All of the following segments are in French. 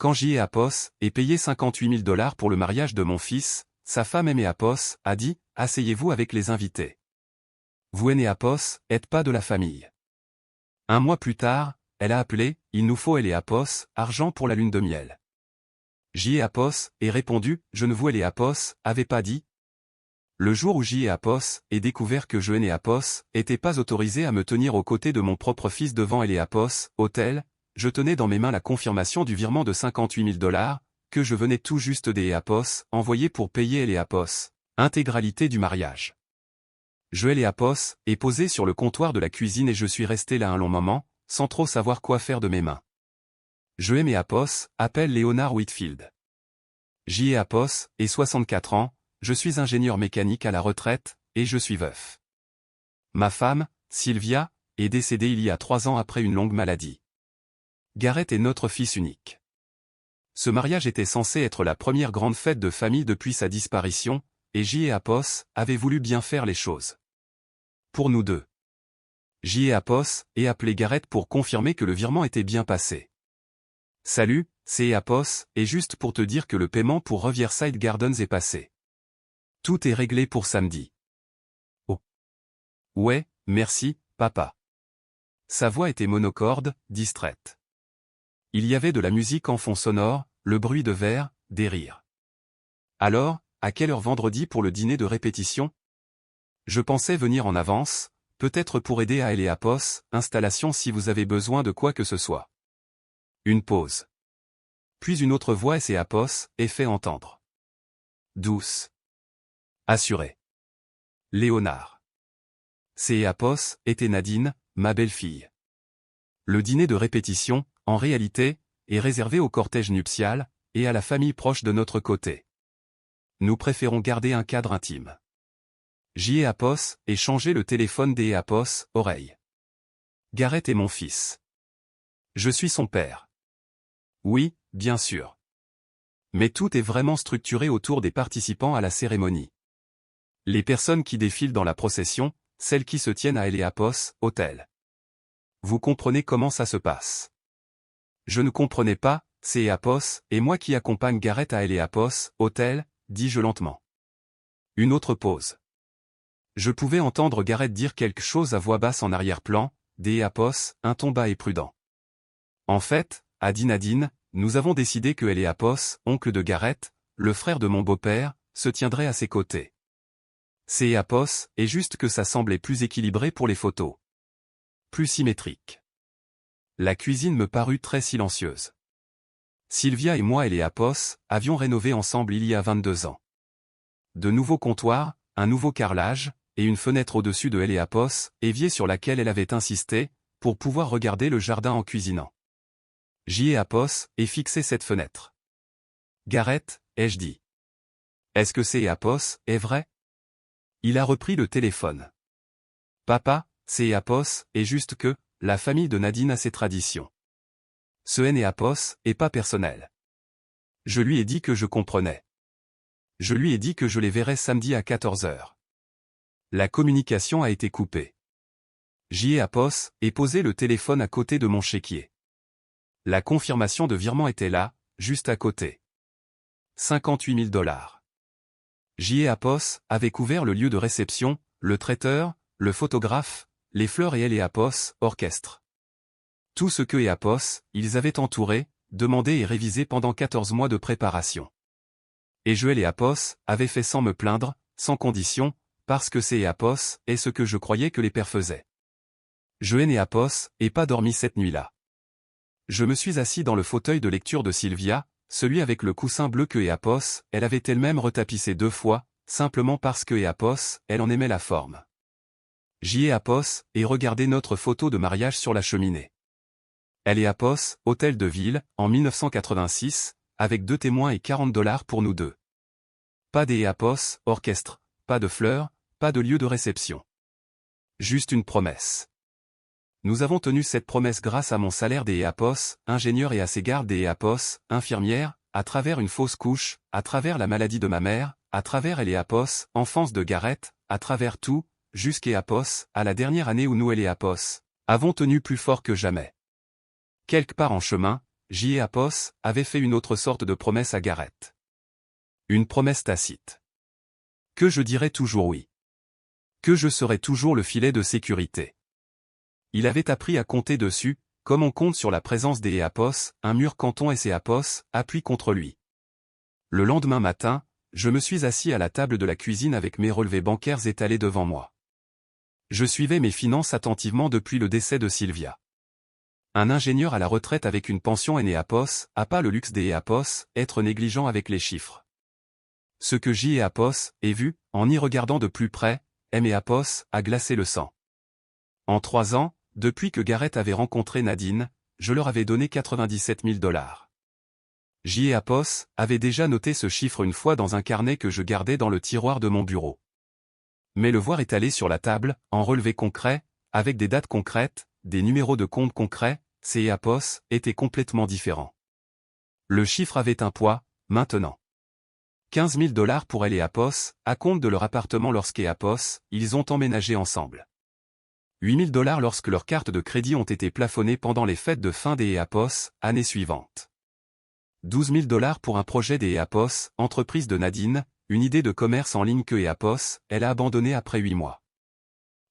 quand J.E.A.P.O.S. ait payé 58 000 $ pour le mariage de mon fils, sa femme Eme.A.P.O.S. a dit « Asseyez-vous avec les invités. Vous Ene.A.P.O.S. êtes pas de la famille. » Un mois plus tard, elle a appelé « Il nous faut Ele.A.P.O.S. argent pour la lune de miel. » J.E.A.P.O.S. ait répondu « Je ne vous Ele.A.P.O.S. avait pas dit. » Le jour où J.E.A.P.O.S. ait découvert que je Ene.A.P.O.S. était pas autorisé à me tenir aux côtés de mon propre fils devant Ele.A.P.O.S. hôtel, je tenais dans mes mains la confirmation du virement de 58 000 $, que je venais tout juste d'E.A.P.O.S. envoyer pour payer Ele.A.P.O.S. intégralité du mariage. Je Ele.A.P.O.S. est posé sur le comptoir de la cuisine et je suis resté là un long moment, sans trop savoir quoi faire de mes mains. Je Eme.A.P.O.S. appelle Leonard Whitfield. J.E.A.P.O.S. ait 64 ans, je suis ingénieur mécanique à la retraite, et je suis veuf. Ma femme, Sylvia, est décédée il y a 3 ans après une longue maladie. Garrett est notre fils unique. Ce mariage était censé être la première grande fête de famille depuis sa disparition, et J.E.A.P.O.S. avait voulu bien faire les choses. Pour nous deux. J.E.A.P.O.S. ait appelé Garrett pour confirmer que le virement était bien passé. Salut, c'est J.E.A.P.O.S. et juste pour te dire que le paiement pour Riverside Gardens est passé. Tout est réglé pour samedi. Oh. Ouais, merci, papa. Sa voix était monocorde, distraite. Il y avait de la musique en fond sonore, le bruit de verre, des rires. Alors, à quelle heure vendredi pour le dîner de répétition? Je pensais venir en avance, peut-être pour aider à Ele.A.P.O.S. installation si vous avez besoin de quoi que ce soit. Une pause. Puis une autre voix J.E.A.P.O.S. est fait entendre. Douce. Assurée. Léonard. J.E.A.P.O.S. était Nadine, ma belle-fille. Le dîner de répétition, en réalité, est réservé au cortège nuptial, et à la famille proche de notre côté. Nous préférons garder un cadre intime. J.E.A.P.O.S. ait changé le téléphone d'E.A.P.O.S. oreille. Garrett est mon fils. Je suis son père. Oui, bien sûr. Mais tout est vraiment structuré autour des participants à la cérémonie. Les personnes qui défilent dans la procession, celles qui se tiennent à Ele.A.P.O.S. hôtel. Vous comprenez comment ça se passe. Je ne comprenais pas, c'est J.E.A.P.O.S. et moi qui accompagne Garrett à Ele.A.P.O.S. hôtel, dis-je lentement. Une autre pause. Je pouvais entendre Garrett dire quelque chose à voix basse en arrière-plan, d'E.A.P.O.S. un ton bas et prudent. En fait, a dit Nadine, nous avons décidé que Ele.A.P.O.S., oncle de Garrett, le frère de mon beau-père, se tiendrait à ses côtés. C'est J.E.A.P.O.S. et juste que ça semblait plus équilibré pour les photos. Plus symétrique. La cuisine me parut très silencieuse. Sylvia et moi Ele.A.P.O.S. avions rénové ensemble il y a 22 ans. De nouveaux comptoirs, un nouveau carrelage, et une fenêtre au-dessus de Ele.A.P.O.S., évier sur laquelle elle avait insisté, pour pouvoir regarder le jardin en cuisinant. J.E.A.P.O.S. ait fixé cette fenêtre. Garrett, ai-je dit. Est-ce que c'est J.E.A.P.O.S. est vrai? Il a repris le téléphone. Papa, c'est J.E.A.P.O.S. est juste que, la famille de Nadine a ses traditions. Ce J.E.A.P.O.S. est pas personnel. Je lui ai dit que je comprenais. Je lui ai dit que je les verrais samedi à 14 h. La communication a été coupée. J.E.A.P.O.S. ait posé le téléphone à côté de mon chéquier. La confirmation de virement était là, juste à côté. 58 000 $. J.E.A.P.O.S. avait couvert le lieu de réception, le traiteur, le photographe, les fleurs et Ele.A.P.O.S. orchestre. Tout ce que J.E.A.P.O.S. ils avaient entouré, demandé et révisé pendant 14 mois de préparation. Et je Ele.A.P.O.S. avait fait sans me plaindre, sans condition, parce que c'est J.E.A.P.O.S. est ce que je croyais que les pères faisaient. Je Ene.A.P.O.S. ait pas dormi cette nuit-là. Je me suis assis dans le fauteuil de lecture de Sylvia, celui avec le coussin bleu que J.E.A.P.O.S. elle avait elle-même retapissé 2 fois, simplement parce que J.E.A.P.O.S. elle en aimait la forme. J.E.A.P.O.S. ait regardé notre photo de mariage sur la cheminée. Ele.A.P.O.S. hôtel de ville, en 1986, avec 2 témoins et 40 $ pour nous deux. Pas d'E.A.P.O.S. orchestre, pas de fleurs, pas de lieu de réception. Juste une promesse. Nous avons tenu cette promesse grâce à mon salaire d'E.A.P.O.S., ingénieur et à ses gardes d'E.A.P.O.S., infirmière, à travers une fausse couche, à travers la maladie de ma mère, à travers Ele.A.P.O.S., enfance de Garrett, à travers tout, jusqu'E.A.P.O.S., à la dernière année où nous Ele.A.P.O.S. avons tenu plus fort que jamais. Quelque part en chemin, J. Apos avait fait une autre sorte de promesse à Gareth. Une promesse tacite. Que je dirais toujours oui. Que je serais toujours le filet de sécurité. Il avait appris à compter dessus, comme on compte sur la présence des Apos, un mur canton et ses Apos appuient contre lui. Le lendemain matin, je me suis assis à la table de la cuisine avec mes relevés bancaires étalés devant moi. Je suivais mes finances attentivement depuis le décès de Sylvia. Un ingénieur à la retraite avec une pension et Apos a pas le luxe des Apos, être négligent avec les chiffres. Ce que J. Apos ai vu, en y regardant de plus près, M. Apos a glacé le sang. En 3 ans, depuis que Gareth avait rencontré Nadine, je leur avais donné 97 000 $. J. Apos avait déjà noté ce chiffre une fois dans un carnet que je gardais dans le tiroir de mon bureau. Mais le voir étalé sur la table, en relevés concrets, avec des dates concrètes, des numéros de compte concrets, ces Apos étaient complètement différents. Le chiffre avait un poids, maintenant. 15 000 $ pour elle et Apos, à compte de leur appartement lorsqu'est Apos, ils ont emménagé ensemble. 8 000 $ lorsque leurs cartes de crédit ont été plafonnées pendant les fêtes de fin des Apos, année suivante. 12 000 $ pour un projet des Apos, entreprise de Nadine, une idée de commerce en ligne que Apos, elle a abandonnée après 8 mois.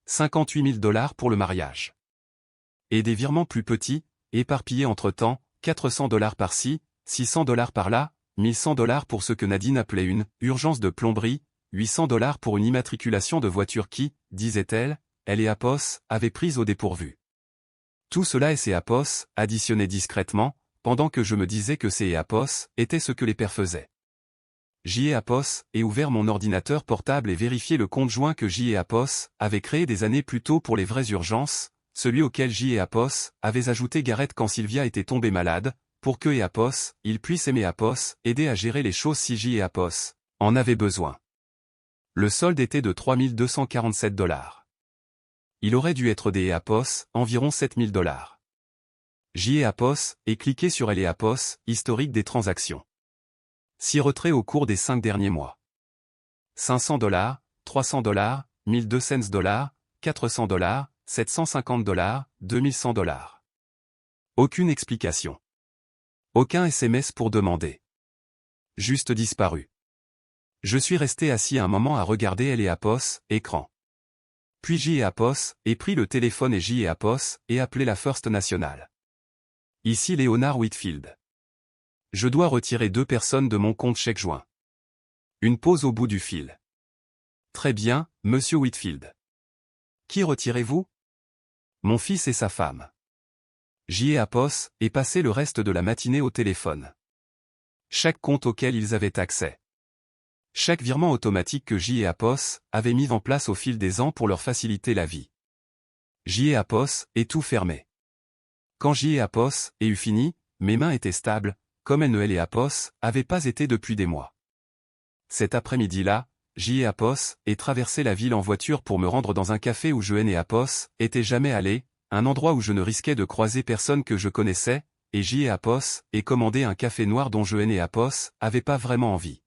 58 000 $ pour le mariage. Et des virements plus petits, éparpillés entre-temps, 400 $ par-ci, 600 $ par-là, 1100 $ pour ce que Nadine appelait une « urgence de plomberie », 800 $ pour une immatriculation de voiture qui, disait-elle, elle et Apos, avaient prise au dépourvu. Tout cela et ces Apos, additionnés discrètement, pendant que je me disais que ces Apos étaient ce que les pères faisaient. J. Apos ai ouvert mon ordinateur portable et vérifié le compte joint que J. Apos avait créé des années plus tôt pour les vraies urgences, celui auquel J. Apos avait ajouté Gareth quand Sylvia était tombée malade, pour que Apos, il puisse aimer Apos, aider à gérer les choses si J. Apos en avait besoin. Le solde était de 3 247 $. Il aurait dû être des Apos, environ 7 000 $. J. Apos et cliqué sur Elle et Apos, historique des transactions. 6 retraits au cours des 5 derniers mois. 500 $, 300 $, 1200 $, 400 $, 750 $, 2100 $. Aucune explication. Aucun SMS pour demander. Juste disparu. Je suis resté assis un moment à regarder Elle et Apos, écran. Puis J. Apos ai pris le téléphone et J. Apos et appelé la First National. Ici Léonard Whitfield. Je dois retirer 2 personnes de mon compte chèque joint. Une pause au bout du fil. Très bien, monsieur Whitfield. Qui retirez-vous? Mon fils et sa femme. J. Apos ai passé le reste de la matinée au téléphone. Chaque compte auquel ils avaient accès. Chaque virement automatique que J. Apos avait mis en place au fil des ans pour leur faciliter la vie. J. Apos est tout fermé. Quand J. Apos ai eu fini, mes mains étaient stables, comme elle et Apos avaient pas été depuis des mois. Cet après-midi-là, J. Apos ai traversé la ville en voiture pour me rendre dans un café où je et Apos étaient jamais allés, un endroit où je ne risquais de croiser personne que je connaissais, et J. Apos ai commandé un café noir dont je et Apos avaient pas vraiment envie.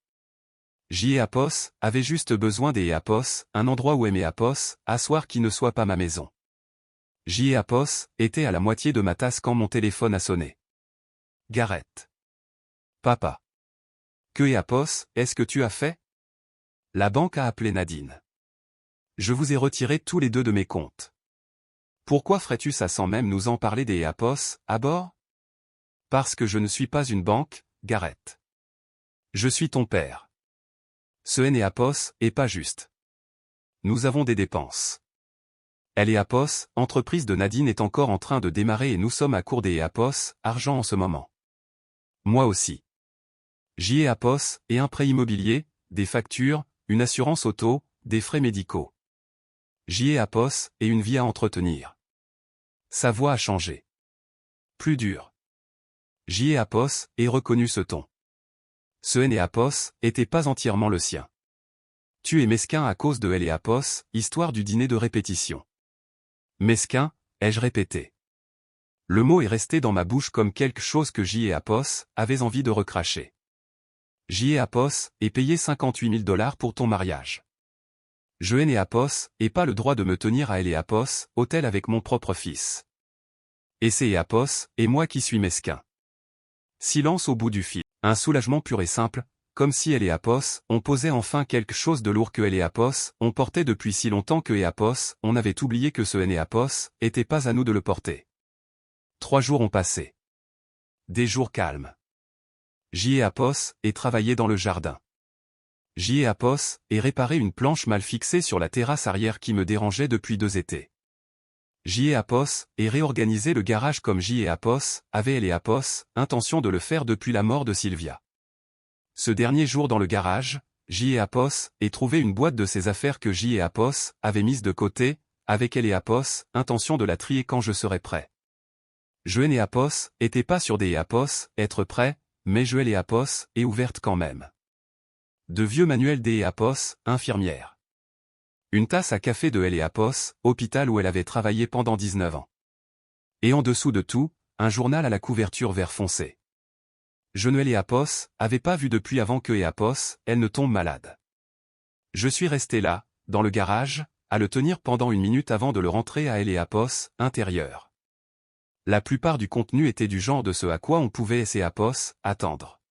J. Apos avait juste besoin des Apos, un endroit où aimer Apos, asseoir qui ne soit pas ma maison. J. Apos était à la moitié de ma tasse quand mon téléphone a sonné. Gareth. Papa. Que Apos, est-ce que tu as fait? La banque a appelé Nadine. Je vous ai retiré tous les 2 de mes comptes. Pourquoi ferais-tu ça sans même nous en parler des Apos, à bord? Parce que je ne suis pas une banque, Gareth. Je suis ton père. Ce N et Apos est pas juste. Nous avons des dépenses. Elle et Apos, entreprise de Nadine est encore en train de démarrer et nous sommes à court des Apos, argent en ce moment. Moi aussi. J. Apos et un prêt immobilier, des factures, une assurance auto, des frais médicaux. J. Apos et une vie à entretenir. Sa voix a changé. Plus dur. J. Apos ait reconnu ce ton. Ce N et Apos était pas entièrement le sien. Tu es mesquin à cause de Elle et Apos, histoire du dîner de répétition. Mesquin, ai-je répété. Le mot est resté dans ma bouche comme quelque chose que J. Apos avait envie de recracher. J. Apos est payé 58 000 $ pour ton mariage. Je et Apos ai pas le droit de me tenir à Elle et Apos, hôtel avec mon propre fils. Et c'est Apos et moi qui suis mesquin. Silence au bout du fil. Un soulagement pur et simple, comme si elle et Apos, on posait enfin quelque chose de lourd que elle et Apos, on portait depuis si longtemps que et Apos, on avait oublié que ce et Apos, était pas à nous de le porter. 3 jours ont passé. Des jours calmes. J'y ai Apos, et travaillé dans le jardin. J'y ai Apos, et réparé une planche mal fixée sur la terrasse arrière qui me dérangeait depuis 2 étés. J'y ai Apos, et réorganisé le garage comme j'y ai Apos, avait elle et Apos, intention de le faire depuis la mort de Sylvia. Ce dernier jour dans le garage, j'y ai Apos, et trouvé une boîte de ses affaires que j'y ai Apos, avait mise de côté, avec elle et Apos, intention de la trier quand je serais prêt. Je et Apos, était pas sur des Apos, être prêt, mais je et Apos, et ouverte quand même. De vieux manuels des Apos, infirmière. Une tasse à café de elle et Apos, hôpital où elle avait travaillé pendant 19 ans. Et en dessous de tout, un journal à la couverture vert foncé. Je ne et Apos, avait pas vu depuis avant que et Apos, elle ne tombe malade. Je suis resté là, dans le garage, à le tenir pendant 1 minute avant de le rentrer à elle et Apos, intérieur. La plupart du contenu était du genre de ce à quoi on pouvait et Apos, attendre.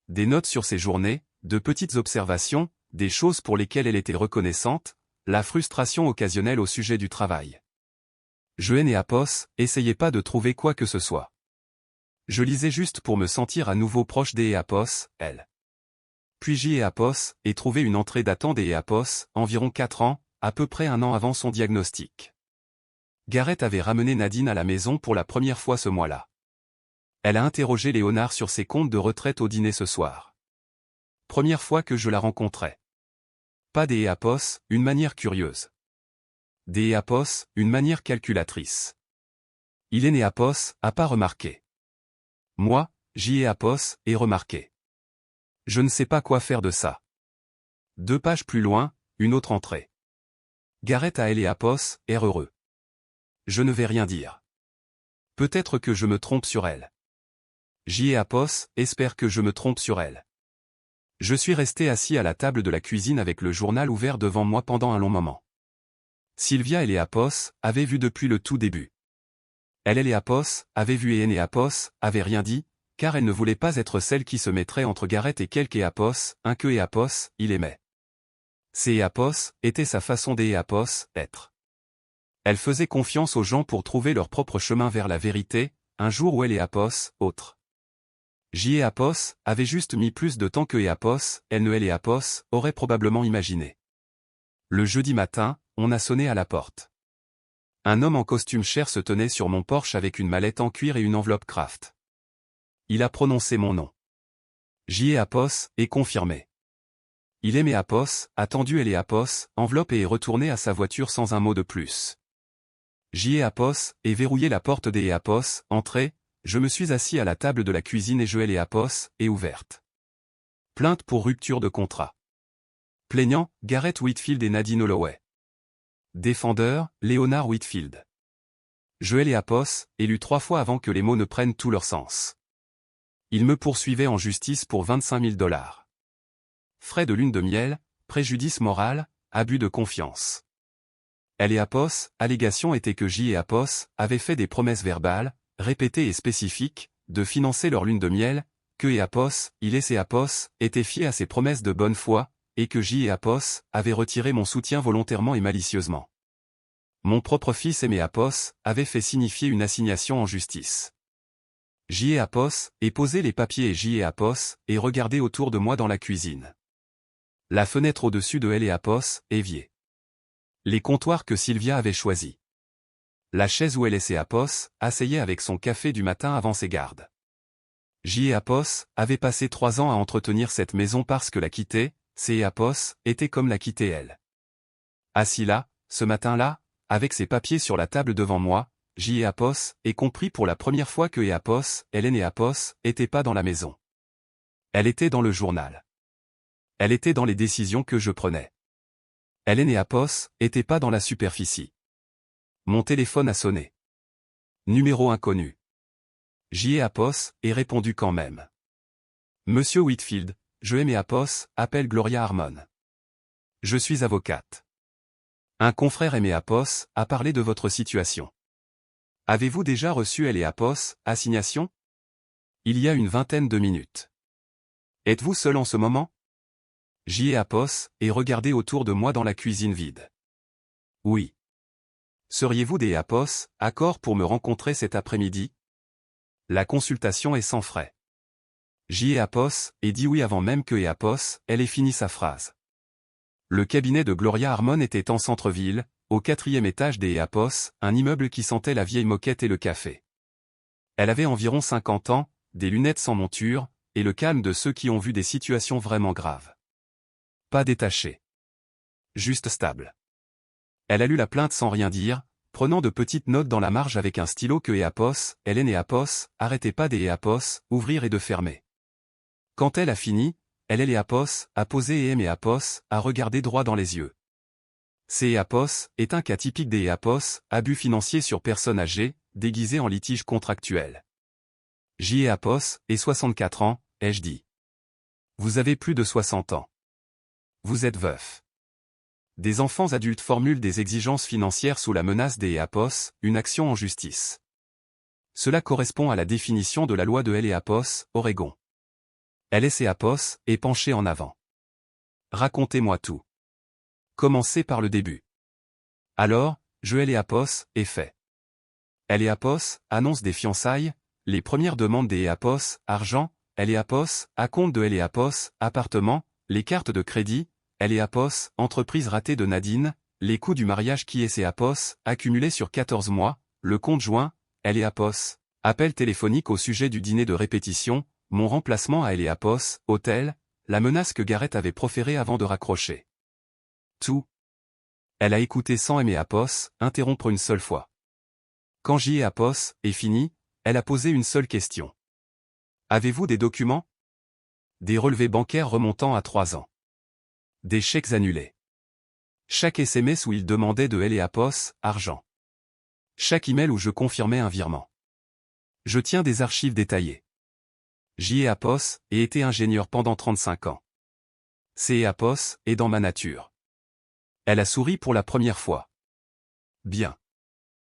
Des notes sur ses journées, de petites observations, des choses pour lesquelles elle était reconnaissante, la frustration occasionnelle au sujet du travail. Je et Apos, essayais pas de trouver quoi que ce soit. Je lisais juste pour me sentir à nouveau proche des Apos, elle. Puis j'y ai Apos, et trouvé une entrée datant des Apos, environ 4 ans, à peu près 1 an avant son diagnostic. Gareth avait ramené Nadine à la maison pour la première fois ce mois-là. Elle a interrogé Léonard sur ses comptes de retraite au dîner ce soir. Première fois que je la rencontrais. Pas des Apos, une manière curieuse. Des Apos, une manière calculatrice. Il est né Apos, a pas remarqué. Moi, j'y ai Apos, et remarqué. Je ne sais pas quoi faire de ça. 2 pages plus loin, une autre entrée. Gareth à elle et Apos, est heureux. Je ne vais rien dire. Peut-être que je me trompe sur elle. J'y ai Apos, espère que je me trompe sur elle. Je suis resté assis à la table de la cuisine avec le journal ouvert devant moi pendant un long moment. Sylvia et les Apos, avaient vu depuis le tout début. Elle et les Apos, avaient vu et Apos, avait rien dit, car elle ne voulait pas être celle qui se mettrait entre Gareth et quelque Apos, un que Apos, il aimait. Ces Apos, était sa façon des Apos, être. Elle faisait confiance aux gens pour trouver leur propre chemin vers la vérité, un jour où elle et Apos, autre. J'y ai Apos, avait juste mis plus de temps que Apos, elle ne elle et Apos, aurait probablement imaginé. Le jeudi matin, on a sonné à la porte. Un homme en costume cher se tenait sur mon porche avec une mallette en cuir et une enveloppe Kraft. Il a prononcé mon nom. J'y ai Apos, et confirmé. Il aimait Apos, attendu elle et Apos, enveloppe et est retourné à sa voiture sans un mot de plus. J'y ai Apos, et verrouillé la porte des Apos, entré, je me suis assis à la table de la cuisine et je et Apos, et ouverte. Plainte pour rupture de contrat. Plaignant, Gareth Whitfield et Nadine Holloway. Défendeur, Léonard Whitfield. Je et Apos, élu 3 fois avant que les mots ne prennent tout leur sens. Il me poursuivait en justice pour $25 000. Frais de lune de miel, préjudice moral, abus de confiance. Elle et Apos, allégation était que J et Apos, avaient fait des promesses verbales, répétées et spécifiques, de financer leur lune de miel, que et Apos, il et Apos, étaient fiers à ces promesses de bonne foi, et que J et Apos, avaient retiré mon soutien volontairement et malicieusement. Mon propre fils aimé Apos, avait fait signifier une assignation en justice. J et Apos, et posé les papiers et J et Apos, et regardé autour de moi dans la cuisine. La fenêtre au-dessus de elle et Apos, évier. Les comptoirs que Sylvia avait choisis. La chaise où elle et Apos, asseyait avec son café du matin avant ses gardes. J et Apos, avait passé 3 ans à entretenir cette maison parce que la quitter, C et Apos, était comme la quitter elle. Assis là, ce matin-là, avec ses papiers sur la table devant moi, J et Apos, et compris pour la première fois que et Apos, Hélène et Apos, étaient pas dans la maison. Elle était dans le journal. Elle était dans les décisions que je prenais. Hélène et Apos, étaient pas dans la superficie. Mon téléphone a sonné. Numéro inconnu. J et Apos, et répondu quand même. Monsieur Whitfield, je aime et Apos, appelle Gloria Harmon. Je suis avocate. Un confrère aimé Apos, a parlé de votre situation. Avez-vous déjà reçu elle et Apos, assignation? Il y a une vingtaine de minutes. Êtes-vous seul en ce moment? J'y ai Apos, et regardez autour de moi dans la cuisine vide. Oui. Seriez-vous des Apos, accord pour me rencontrer cet après-midi? La consultation est sans frais. J'y ai Apos, et dit oui avant même que Apos, elle ait fini sa phrase. Le cabinet de Gloria Harmon était en centre-ville, au 4e étage des Apos, un immeuble qui sentait la vieille moquette et le café. Elle avait environ 50 ans, des lunettes sans monture, et le calme de ceux qui ont vu des situations vraiment graves. Pas détachée. Juste stable. Elle a lu la plainte sans rien dire, prenant de petites notes dans la marge avec un stylo que Apos, Hélène et Apos, arrêtez pas des Apos, ouvrir et de fermer. Quand elle a fini, elle et Apos, a posé et aimé Apos, a regardé droit dans les yeux. C'est Apos, est un cas typique des Apos, abus financiers sur personnes âgées, déguisé en litige contractuel. J. Apos, et 64 ans, ai-je dit. Vous avez plus de 60 ans. Vous êtes veuf. Des enfants adultes formulent des exigences financières sous la menace des Apos, une action en justice. Cela correspond à la définition de la loi de Apos, Oregon. Apos, est penché en avant. Racontez-moi tout. Commencez par le début. Alors, Apos, est fait. Apos, annonce des fiançailles, les premières demandes des Apos, argent, Apos, acompte de Apos, appartement, les cartes de crédit, Apos, entreprise ratée de Nadine, les coûts du mariage qui est Apos, accumulés sur 14 mois, le compte joint, Apos, appel téléphonique au sujet du dîner de répétition, mon remplacement à Apos, hôtel, la menace que Garrett avait proférée avant de raccrocher. Tout. Elle a écouté sans aimer Apos, interrompre une seule fois. Quand Apos est fini, elle a posé une seule question. Avez-vous des documents? Des relevés bancaires remontant à 3 ans. Des chèques annulés. Chaque SMS où il demandait de Apos, argent. Chaque email où je confirmais un virement. Je tiens des archives détaillées. Apos, et été ingénieur pendant 35 ans. Apos, est dans ma nature. Elle a souri pour la première fois. Bien.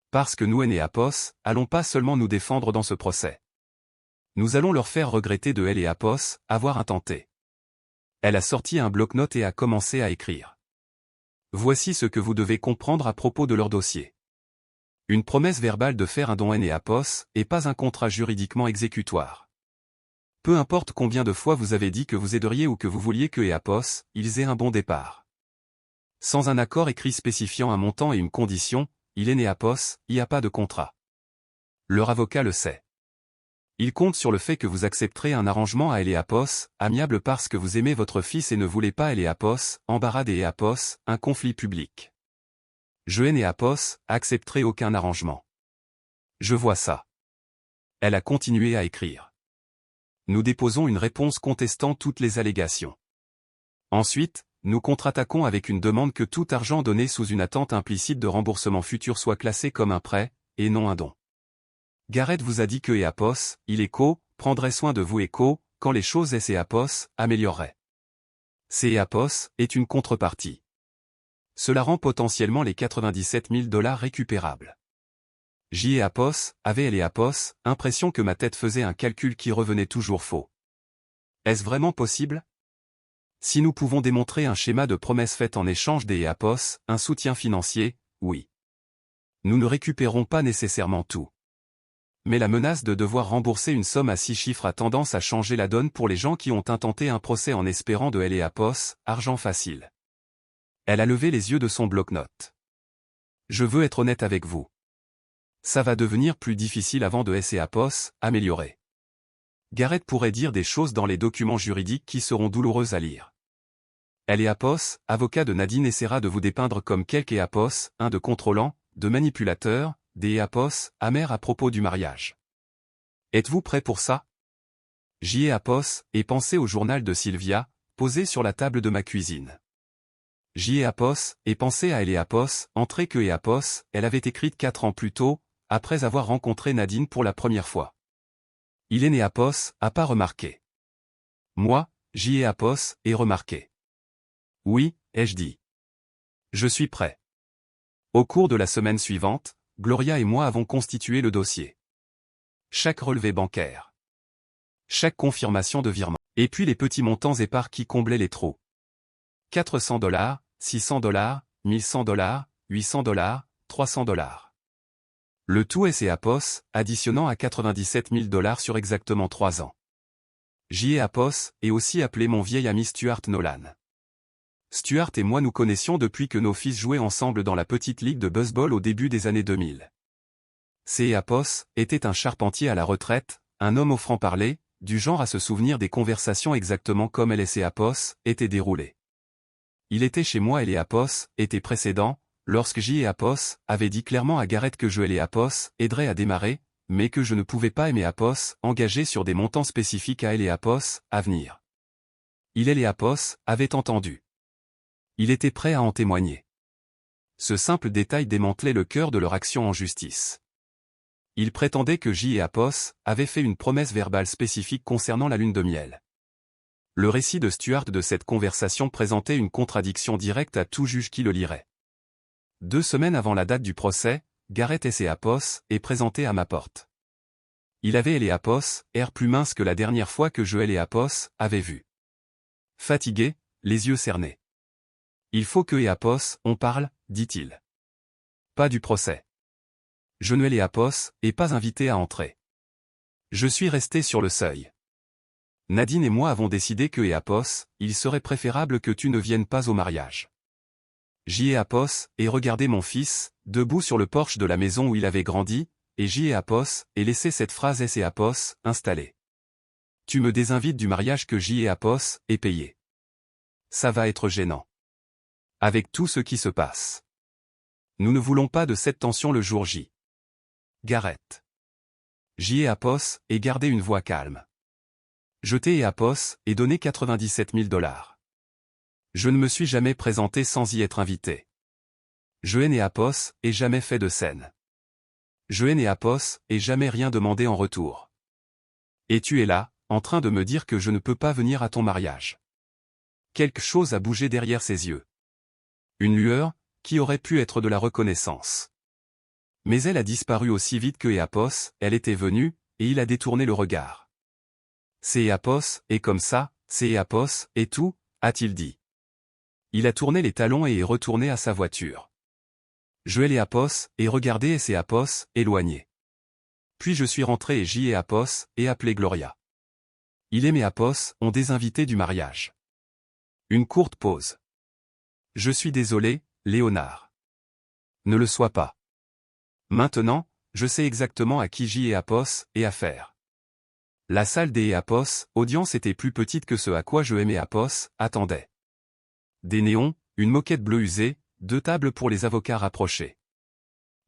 Parce que nous Apos, allons pas seulement nous défendre dans ce procès. Nous allons leur faire regretter de Apos, avoir intenté. Elle a sorti un bloc-notes et a commencé à écrire. Voici ce que vous devez comprendre à propos de leur dossier. Une promesse verbale de faire un don Apos, et pas un contrat juridiquement exécutoire. Peu importe combien de fois vous avez dit que vous aideriez ou que vous vouliez que Apos, ils aient un bon départ. Sans un accord écrit spécifiant un montant et une condition, Apos, il n'y a pas de contrat. Leur avocat le sait. Il compte sur le fait que vous accepterez un arrangement à Apos, amiable parce que vous aimez votre fils et ne voulez pas Apos, embarras des Apos, un conflit public. Apos, accepterai aucun arrangement. Je vois ça. Elle a continué à écrire. Nous déposons une réponse contestant toutes les allégations. Ensuite, nous contre-attaquons avec une demande que tout argent donné sous une attente implicite de remboursement futur soit classé comme un prêt, et non un don. Garrett vous a dit que Apos, prendrait soin de vous quand les choses Apos, amélioreraient. Apos, est une contrepartie. Cela rend potentiellement les 97 000 $ récupérables. Apos, avait Apos, impression que ma tête faisait un calcul qui revenait toujours faux. Est-ce vraiment possible? Si nous pouvons démontrer un schéma de promesses faites en échange des Apos, un soutien financier, oui. Nous ne récupérons pas nécessairement tout. Mais la menace de devoir rembourser une somme à 6 chiffres a tendance à changer la donne pour les gens qui ont intenté un procès en espérant de Apos, argent facile. Elle a levé les yeux de son bloc-notes. Je veux être honnête avec vous. Ça va devenir plus difficile avant de Apos, améliorer. Garrett pourrait dire des choses dans les documents juridiques qui seront douloureuses à lire. Apos, avocat de Nadine essaiera de vous dépeindre comme quelque Apos, un de contrôlant, de manipulateur, des Apos, amer à propos du mariage. Êtes-vous prêt pour ça? Apos, et pensez au journal de Sylvia, posé sur la table de ma cuisine. Apos, et pensez à Apos, entrée que Apos, elle avait écrite 4 ans plus tôt, après avoir rencontré Nadine pour la première fois. Apos, a pas remarqué. Moi, Apos, ai remarqué. Oui, ai-je dit. Je suis prêt. Au cours de la semaine suivante, Gloria et moi avons constitué le dossier. Chaque relevé bancaire. Chaque confirmation de virement. Et puis les petits montants épars qui comblaient les trous. $400, $600, $1100, $800, $300. Le tout est Apos, additionnant à $97 000 sur exactement 3 ans. J.E. Apos est aussi appelé mon vieil ami Stuart Nolan. Stuart et moi nous connaissions depuis que nos fils jouaient ensemble dans la petite ligue de baseball au début des années 2000. C.E. Apos était un charpentier à la retraite, un homme au franc-parler, du genre à se souvenir des conversations exactement comme L.S. Apos étaient déroulées. Il était chez moi et Apos était précédent, lorsque J.E. Apos avait dit clairement à Garrett que je et Apos aiderait à démarrer, mais que je ne pouvais pas aimer Apos engagé sur des montants spécifiques à Apos à venir. Il et Apos avait entendu. Il était prêt à en témoigner. Ce simple détail démantelait le cœur de leur action en justice. Il prétendait que J.E. Apos avait fait une promesse verbale spécifique concernant la lune de miel. Le récit de Stuart de cette conversation présentait une contradiction directe à tout juge qui le lirait. 2 semaines avant la date du procès, Garrett et Apos est présenté à ma porte. Il avait Apos, air plus mince que la dernière fois que je Apos avait vu. Fatigué, les yeux cernés. Il faut que Apos, on parle, dit-il. Pas du procès. Je ne Apos, et pas invité à entrer. Je suis resté sur le seuil. Nadine et moi avons décidé que Apos, il serait préférable que tu ne viennes pas au mariage. J.E. Apos et regardé mon fils, debout sur le porche de la maison où il avait grandi, et J.E. Apos et laissé cette phrase S.E. Apos installée. Tu me désinvites du mariage que J.E. Apos est payé. Ça va être gênant. Avec tout ce qui se passe. Nous ne voulons pas de cette tension le jour J. Garrett. J.E. Apos et gardé une voix calme. Je t'ai Apos et donné $97 000. Je ne me suis jamais présenté sans y être invité. Je n'ai Apos et jamais fait de scène. Je n'ai Apos et jamais rien demandé en retour. Et tu es là, en train de me dire que je ne peux pas venir à ton mariage. Quelque chose a bougé derrière ses yeux. Une lueur, qui aurait pu être de la reconnaissance. Mais elle a disparu aussi vite que Apos, elle était venue, et il a détourné le regard. C'est Apos, et comme ça, c'est Apos, et tout, a-t-il dit. Il a tourné les talons et est retourné à sa voiture. Je Apos et regardé Apos, éloigné. Puis je suis rentré et J.E. Apos et appelé Gloria. Il et Apos ont des invités du mariage. Une courte pause. Je suis désolé, Léonard. Ne le sois pas. Maintenant, je sais exactement à qui J.E. Apos est affaire. La salle des Apos, audience était plus petite que ce à quoi je Apos attendait. Des néons, une moquette bleue usée, 2 tables pour les avocats rapprochés.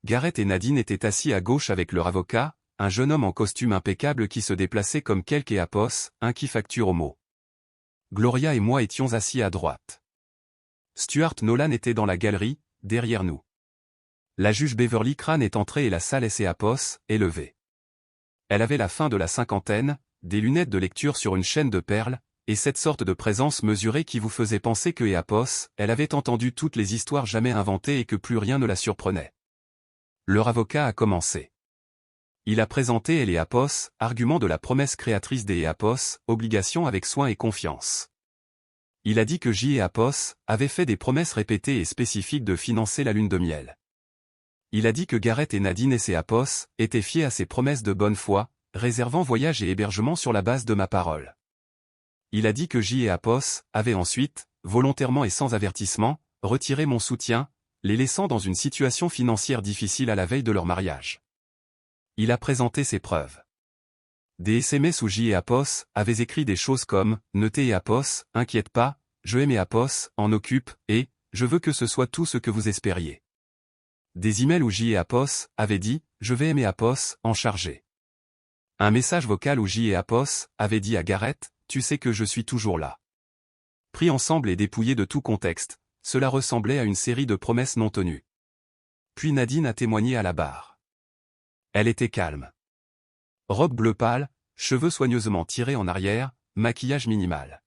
Garrett et Nadine étaient assis à gauche avec leur avocat, un jeune homme en costume impeccable qui se déplaçait comme quelque Apos, un qui facture au mot. Gloria et moi étions assis à droite. Stuart Nolan était dans la galerie, derrière nous. La juge Beverly Crane est entrée et la salle Apos est levée. Elle avait la fin de la cinquantaine, des lunettes de lecture sur une chaîne de perles, et cette sorte de présence mesurée qui vous faisait penser que Apos, elle avait entendu toutes les histoires jamais inventées et que plus rien ne la surprenait. Leur avocat a commencé. Il a présenté Apos, argument de la promesse créatrice des Apos, obligation avec soin et confiance. Il a dit que J.E. Apos avait fait des promesses répétées et spécifiques de financer la lune de miel. Il a dit que Garrett et Nadine et Apos étaient fiers à ses promesses de bonne foi, réservant voyage et hébergement sur la base de ma parole. Il a dit que J.E. Apos avait ensuite, volontairement et sans avertissement, retiré mon soutien, les laissant dans une situation financière difficile à la veille de leur mariage. Il a présenté ses preuves. Des SMS où J.E. Apos avait écrit des choses comme « Ne t'ai Apos, inquiète pas, je aime Apos, en occupe, et « Je veux que ce soit tout ce que vous espériez ». Des emails où J.E. Apos avait dit « Je vais aimer Apos, en charger ». Un message vocal où J.E. Apos avait dit à Garrett « Tu sais que je suis toujours là ». Pris ensemble et dépouillé de tout contexte, cela ressemblait à une série de promesses non tenues. Puis Nadine a témoigné à la barre. Elle était calme. Robe bleu pâle, cheveux soigneusement tirés en arrière, maquillage minimal.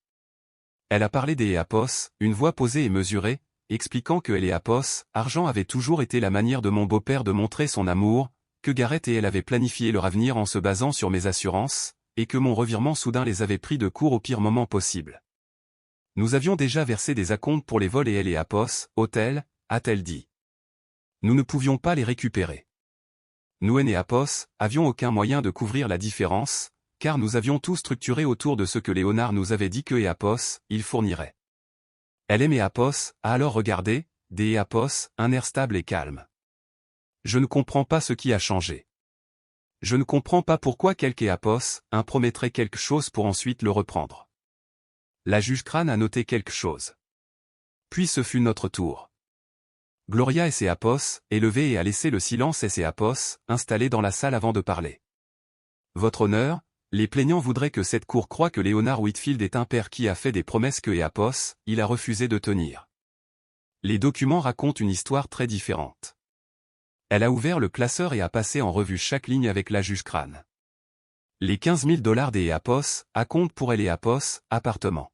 Elle a parlé des Apos, une voix posée et mesurée, expliquant que les Apos, argent avait toujours été la manière de mon beau-père de montrer son amour, que Garrett et elle avaient planifié leur avenir en se basant sur mes assurances, et que mon revirement soudain les avait pris de court au pire moment possible. Nous avions déjà versé des acomptes pour les vols et Apos, hôtel, a-t-elle dit. Nous ne pouvions pas les récupérer. Nous et Apos avions aucun moyen de couvrir la différence, car nous avions tout structuré autour de ce que Léonard nous avait dit que Apos, il fournirait. Elle et Apos a alors regardé, des Apos, un air stable et calme. Je ne comprends pas ce qui a changé. Je ne comprends pas pourquoi quelque Apos, un promettrait quelque chose pour ensuite le reprendre. La juge Crane a noté quelque chose. Puis ce fut notre tour. Gloria et ses Apos est levée et a laissé le silence et ses Apos installés dans la salle avant de parler. Votre honneur, les plaignants voudraient que cette cour croie que Léonard Whitfield est un père qui a fait des promesses que Apos, il a refusé de tenir. Les documents racontent une histoire très différente. Elle a ouvert le classeur et a passé en revue chaque ligne avec la juge Crane. Les 15 000 $ des Apos, à compte pour elle et Apos, appartement.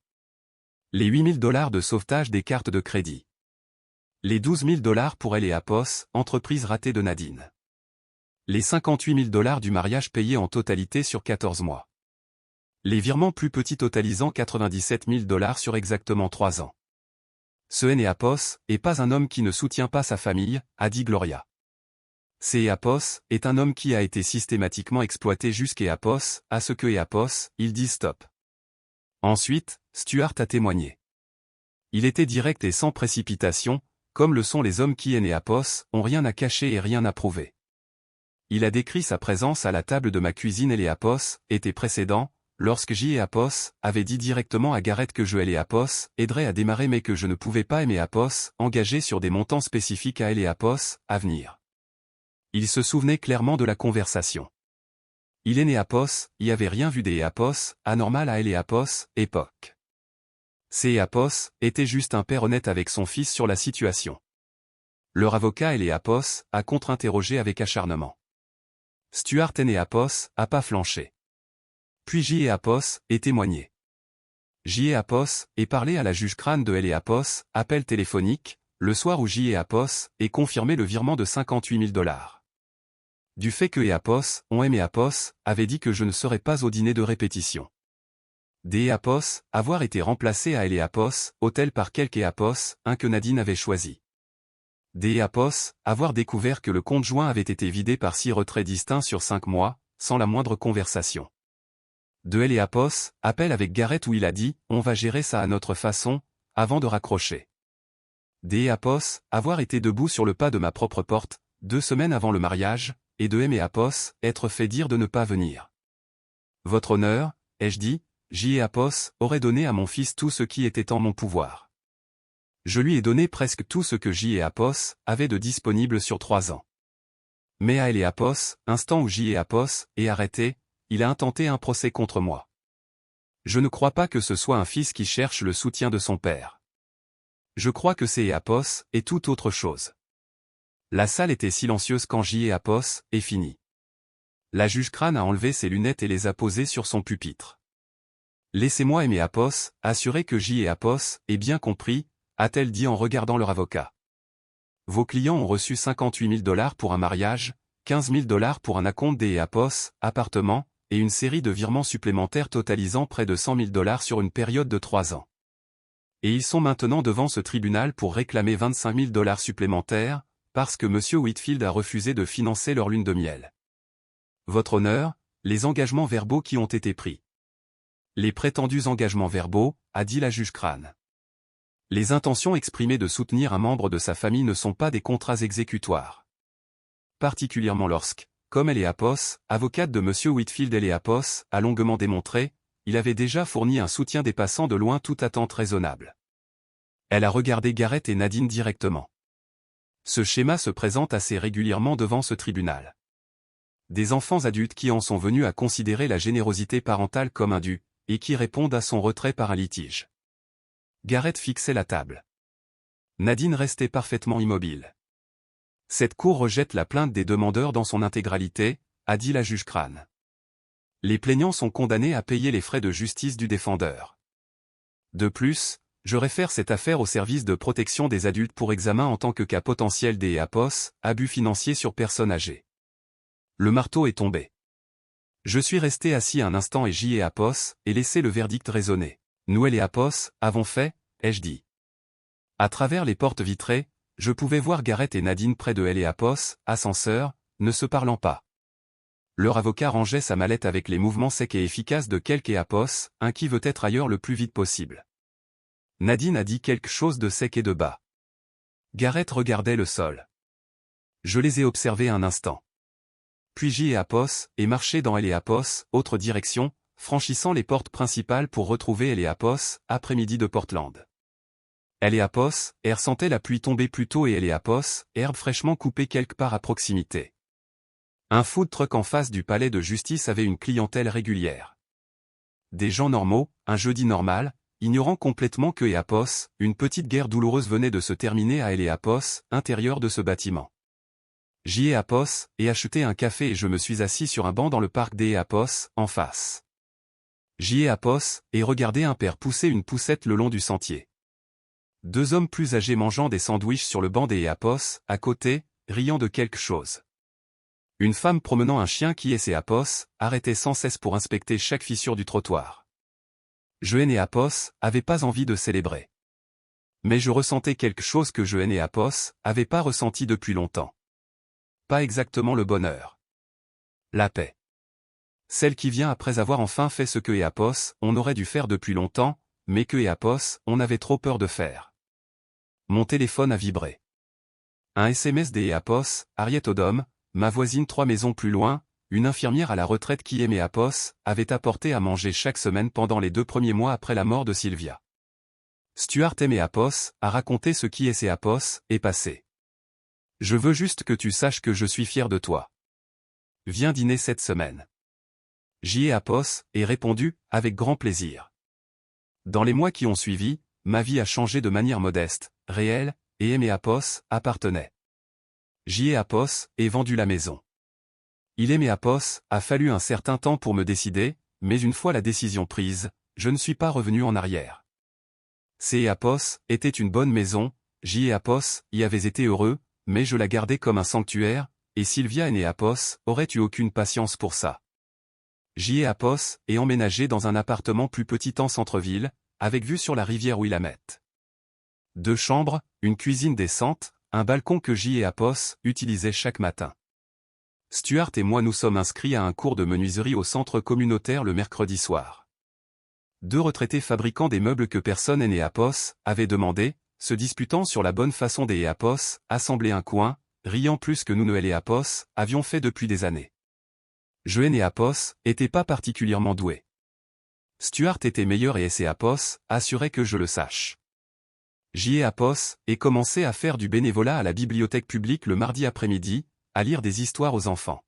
Les 8 000 $ de sauvetage des cartes de crédit. Les 12 000 $ pour elle et Apos, entreprise ratée de Nadine. Les 58 000 $ du mariage payé en totalité sur 14 mois. Les virements plus petits totalisant 97 000 $ sur exactement 3 ans. Ce Apos est pas un homme qui ne soutient pas sa famille, a dit Gloria. Apos est un homme qui a été systématiquement exploité jusqu'à Apos, à ce que Apos, il dit stop. Ensuite, Stuart a témoigné. Il était direct et sans précipitation, comme le sont les hommes qui Apos, ont rien à cacher et rien à prouver. Il a décrit sa présence à la table de ma cuisine et Apos, été précédent, lorsque Apos avait dit directement à Garrett que je Apos aiderait à démarrer mais que je ne pouvais pas Apos engager sur des montants spécifiques à Apos, à venir. Il se souvenait clairement de la conversation. Il Apos, y avait rien vu des Apos, anormal à Apos, époque. Apos était juste un père honnête avec son fils sur la situation. Leur avocat Apos a contre-interrogé avec acharnement. Stuart Apos a pas flanché. Puis Apos est témoigné. Apos est parlé à la juge Crane de Apos, appel téléphonique, le soir où Apos est confirmé le virement de 58 000 $. Du fait que Apos, Apos, avait dit que je ne serais pas au dîner de répétition. Apos, avoir été remplacé à Apos, hôtel par quelque Apos, un que Nadine avait choisi. Apos, avoir découvert que le compte joint avait été vidé par 6 retraits distincts sur 5 mois, sans la moindre conversation. De Apos, appel avec Garrett où il a dit, on va gérer ça à notre façon, avant de raccrocher. Apos, avoir été debout sur le pas de ma propre porte, 2 semaines avant le mariage, et de Apos, être fait dire de ne pas venir. Votre honneur, ai-je dit, Apos aurait donné à mon fils tout ce qui était en mon pouvoir. Je lui ai donné presque tout ce que Apos avait de disponible sur 3 ans. Mais à Apos, instant où Apos est arrêté, il a intenté un procès contre moi. Je ne crois pas que ce soit un fils qui cherche le soutien de son père. Je crois que Apos est tout autre chose. La salle était silencieuse quand Apos est fini. La juge Crane a enlevé ses lunettes et les a posées sur son pupitre. Laissez-moi Apos, assurer que Apos ait bien compris, a-t-elle dit en regardant leur avocat. Vos clients ont reçu 58 000 $ pour un mariage, 15 000 $ pour un acompte des Apos, appartement, et une série de virements supplémentaires totalisant près de 100 000 $ sur une période de 3 ans. Et ils sont maintenant devant ce tribunal pour réclamer 25 000 $ supplémentaires, parce que M. Whitfield a refusé de financer leur lune de miel. Votre honneur, les engagements verbaux qui ont été pris. Les prétendus engagements verbaux, a dit la juge Crane. Les intentions exprimées de soutenir un membre de sa famille ne sont pas des contrats exécutoires. Particulièrement lorsque, comme Apos, avocate de M. Whitfield Apos, a longuement démontré, il avait déjà fourni un soutien dépassant de loin toute attente raisonnable. Elle a regardé Garrett et Nadine directement. Ce schéma se présente assez régulièrement devant ce tribunal. Des enfants adultes qui en sont venus à considérer la générosité parentale comme un dû, et qui répondent à son retrait par un litige. Garrett fixait la table. Nadine restait parfaitement immobile. Cette cour rejette la plainte des demandeurs dans son intégralité, a dit la juge Crane. Les plaignants sont condamnés à payer les frais de justice du défendeur. De plus, je réfère cette affaire au service de protection des adultes pour examen en tant que cas potentiel des Apos, abus financiers sur personnes âgées. Le marteau est tombé. Je suis resté assis un instant et J et Apos, et laissé le verdict résonner. Nous et Apos, avons fait, ai-je dit. À travers les portes vitrées, je pouvais voir Gareth et Nadine près de elle et Apos, ascenseur, ne se parlant pas. Leur avocat rangeait sa mallette avec les mouvements secs et efficaces de quelque et Apos, un qui veut être ailleurs le plus vite possible. Nadine a dit quelque chose de sec et de bas. Gareth regardait le sol. Je les ai observés un instant. Puis J et Apos, et marché dans elle et Apos, autre direction, franchissant les portes principales pour retrouver elle et Apos, après-midi de Portland. Elle et Apos, air sentait la pluie tomber plus tôt et elle et Apos, herbe fraîchement coupée quelque part à proximité. Un food truck en face du palais de justice avait une clientèle régulière. Des gens normaux, un jeudi normal, ignorant complètement que et Apos, une petite guerre douloureuse venait de se terminer à elle et Apos, intérieur de ce bâtiment. J'y ai Apos, et acheté un café et je me suis assis sur un banc dans le parc des Apos, en face. J'y ai Apos, et regardé un père pousser une poussette le long du sentier. Deux hommes plus âgés mangeant des sandwichs sur le banc des Apos, à côté, riant de quelque chose. Une femme promenant un chien qui est ses Apos, arrêtait sans cesse pour inspecter chaque fissure du trottoir. Je et Apos, avait pas envie de célébrer. Mais je ressentais quelque chose que je et Apos, avait pas ressenti depuis longtemps. Pas exactement le bonheur. La paix. Celle qui vient après avoir enfin fait ce que Apos, on aurait dû faire depuis longtemps, mais que Apos, on avait trop peur de faire. Mon téléphone a vibré. Un SMS des Apos, Harriet Odom, ma voisine 3 maisons plus loin, une infirmière à la retraite qui aimait Apos, avait apporté à manger chaque semaine pendant les 2 premiers mois après la mort de Sylvia. Stuart aimait Apos, a raconté ce qui est Apos, est passé. Je veux juste que tu saches que je suis fier de toi. Viens dîner cette semaine. J'y ai Apos, et répondu, avec grand plaisir. Dans les mois qui ont suivi, ma vie a changé de manière modeste, réelle, et aimé Apos, appartenait. J'y ai Apos, et vendu la maison. Il aimait Apos, a fallu un certain temps pour me décider, mais une fois la décision prise, je ne suis pas revenu en arrière. C'est Apos, était une bonne maison, J'y ai Apos, y avait été heureux, mais je la gardais comme un sanctuaire, et Sylvia et Apos, auraient eu aucune patience pour ça. J'y ai Apos, et emménagé dans un appartement plus petit en centre-ville, avec vue sur la rivière Willamette. 2 chambres, une cuisine décente, un balcon que J'y et Apos utilisaient chaque matin. Stuart et moi nous sommes inscrits à un cours de menuiserie au centre communautaire le mercredi soir. 2 retraités fabricants des meubles que personne et Apos avaient demandé, se disputant sur la bonne façon des Apos, assembler un coin, riant plus que nous et Apos avions fait depuis des années. Je et Apos était pas particulièrement doué. Stuart était meilleur et Apos assurait que je le sache. J'y ai Apos et commencé à faire du bénévolat à la bibliothèque publique le mardi après-midi, à lire des histoires aux enfants.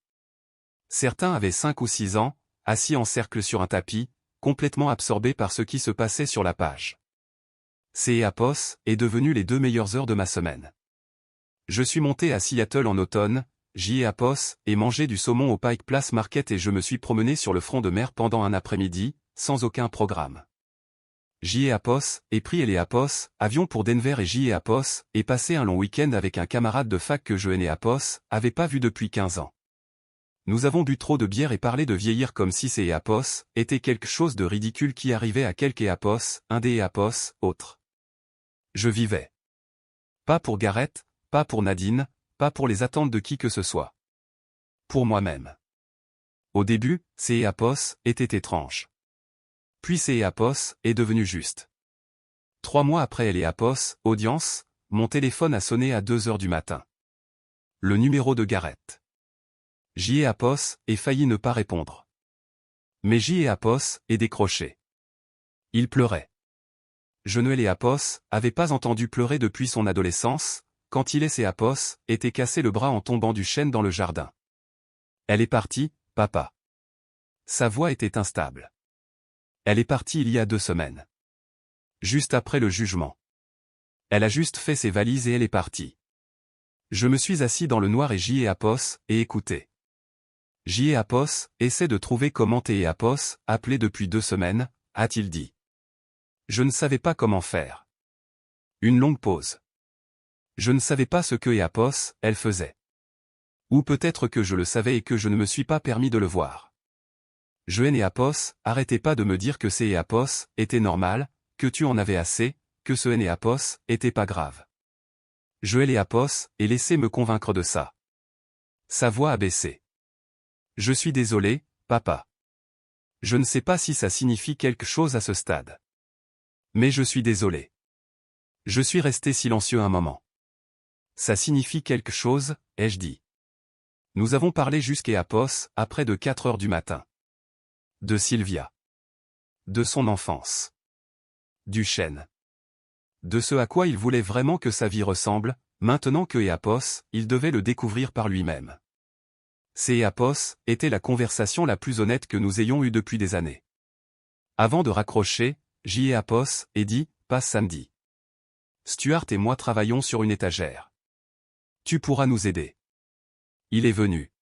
Certains avaient 5 ou 6 ans, assis en cercle sur un tapis, complètement absorbés par ce qui se passait sur la page. C'est Apos est devenu les 2 meilleures heures de ma semaine. Je suis monté à Seattle en automne, J'y ai Apos, et mangé du saumon au Pike Place Market et je me suis promené sur le front de mer pendant un après-midi, sans aucun programme. J'y ai Apos, et pris et Apos, avion pour Denver et J'y ai Apos, et passé un long week-end avec un camarade de fac que je et Apos, avait pas vu depuis 15 ans. Nous avons bu trop de bière et parlé de vieillir comme si c'est Apos, était quelque chose de ridicule qui arrivait à quelques Apos, un des Apos, autre. Je vivais. Pas pour Gareth, pas pour Nadine, pas pour les attentes de qui que ce soit. Pour moi-même. Au début, c'est Apos était étrange. Puis c'est Apos est devenu juste. 3 mois après elle et Apos, audience, mon téléphone a sonné à 2 heures du matin. Le numéro de Gareth. J'y ai Apos et failli ne pas répondre. Mais J'y ai Apos et décroché. Il pleurait. Je ne et Apos avait pas entendu pleurer depuis son adolescence, quand il et Apos était cassé le bras en tombant du chêne dans le jardin. Elle est partie, papa. Sa voix était instable. Elle est partie il y a 2 semaines. Juste après le jugement. Elle a juste fait ses valises et elle est partie. Je me suis assis dans le noir et J'y ai Apos et écouté. J'y ai Apos essaie de trouver comment t'es Apos, appelé depuis 2 semaines, a-t-il dit. Je ne savais pas comment faire. Une longue pause. Je ne savais pas ce que Apos, elle faisait. Ou peut-être que je le savais et que je ne me suis pas permis de le voir. Je Énéapos, arrêtez pas de me dire que c'est Éapos était normal, que tu en avais assez, que ce Énéapos était pas grave. Je Éléapos, et laissez me convaincre de ça. Sa voix a baissé. Je suis désolé, papa. Je ne sais pas si ça signifie quelque chose à ce stade. Mais je suis désolé. Je suis resté silencieux un moment. Ça signifie quelque chose, ai-je dit. Nous avons parlé jusqu'Éapos, à près de 4 heures du matin. De Sylvia. De son enfance. Du chêne. De ce à quoi il voulait vraiment que sa vie ressemble, maintenant que Éapos, il devait le découvrir par lui-même. C'est Éapos, était la conversation la plus honnête que nous ayons eue depuis des années. Avant de raccrocher, Éapos et dit, passe samedi. Stuart et moi travaillons sur une étagère. Tu pourras nous aider. Il est venu.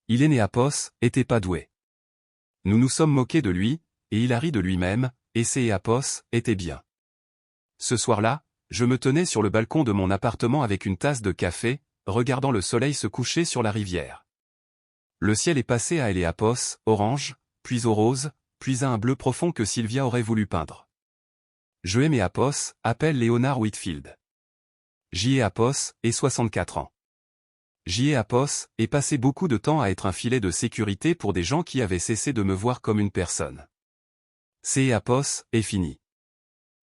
Il est Éapos, était pas doué. Nous nous sommes moqués de lui, et il a ri de lui-même, et c'est Éapos, était bien. Ce soir-là, je me tenais sur le balcon de mon appartement avec une tasse de café, regardant le soleil se coucher sur la rivière. Le ciel est passé à Éléapos, orange, puis au rose, puis à un bleu profond que Sylvia aurait voulu peindre. Je Énéapos, appelle Leonard Whitfield. Éapos, et 64 ans. Éapos, et passé beaucoup de temps à être un filet de sécurité pour des gens qui avaient cessé de me voir comme une personne. C'est Éapos, est fini.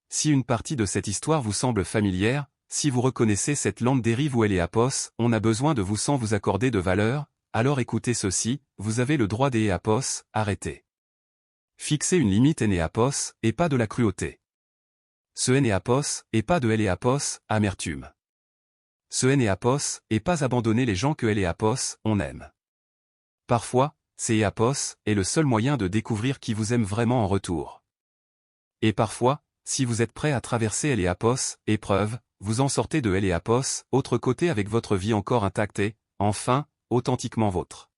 Si une partie de cette histoire vous semble familière, si vous reconnaissez cette lente dérive où Éléapos, on a besoin de vous sans vous accorder de valeur, alors écoutez ceci, vous avez le droit d'Éapos, arrêtez. Fixez une limite Énéapos, et pas de la cruauté. Ce Énéapos, et pas de Éléapos, amertume. Ce Énéapos, et pas abandonner les gens que Éléapos, on aime. Parfois, c'est Éapos, est le seul moyen de découvrir qui vous aime vraiment en retour. Et parfois, si vous êtes prêt à traverser Éléapos, épreuve, vous en sortez de Éléapos, autre côté avec votre vie encore intacte et, enfin, authentiquement vôtre.